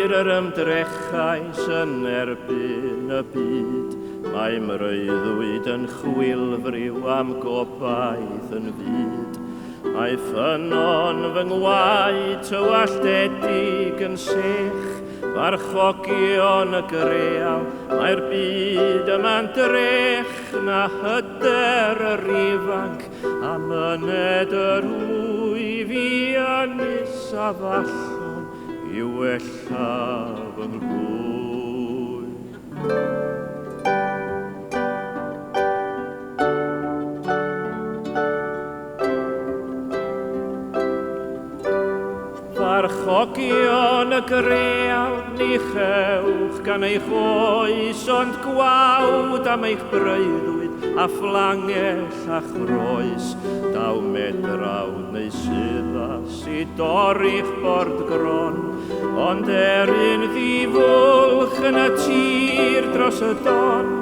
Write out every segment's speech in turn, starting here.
hir yr ymdrechais yn erbyn y byd. Mae mreuddwyd yn chwilfryw am gobaith yn fyd. Mae ffynon fy ngwaed tywalltedig yn sech. Farchogion y greaw, mae'r byd yma'n drech na hyder yr ifanc, a myned yr wyf i ynys a fallon i wella fy nghlwy. Farchogion y greaw, ni chewch gan eich oes, ond gwawd am eich breuddwyd a fflangell a chroes. Daw medrawd neu syddas i dorri'ch bord gron, ond erin ddifwlch yn y tir dros y don.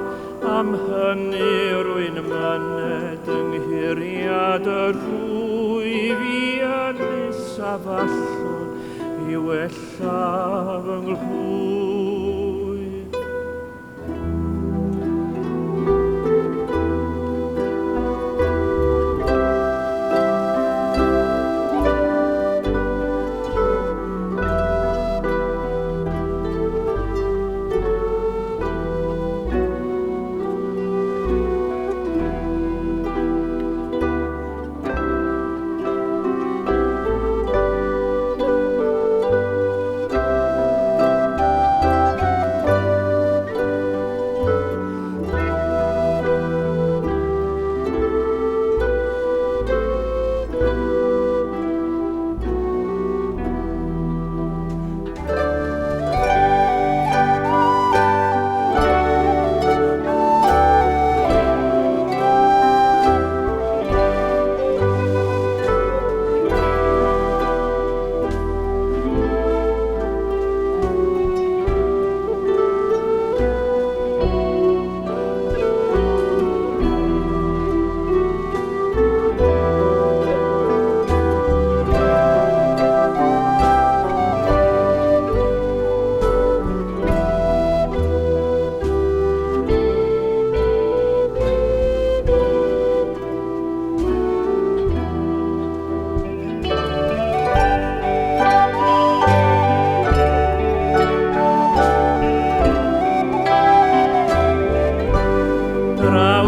Am hynny rwy'n myned ynghiriad y rwyf i ynys a fallon i wella fy nghlwy.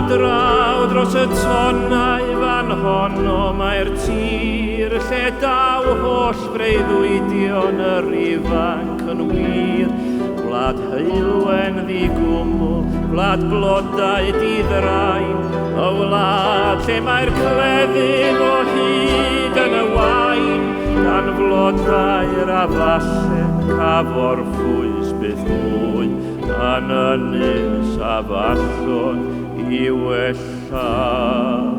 Draw dros y tonnau fan honno mae'r tir, lle daw holl freuddwydion yr ifanc yn wir. Gwlad heilwen ddigwmwl, gwlad blodau didderain, y wlad lle mae'r cleddyf o hyd yn y wain. Dan flodau'r afallen, cafor ffwys byth mwy, yn ynys a fallon i wella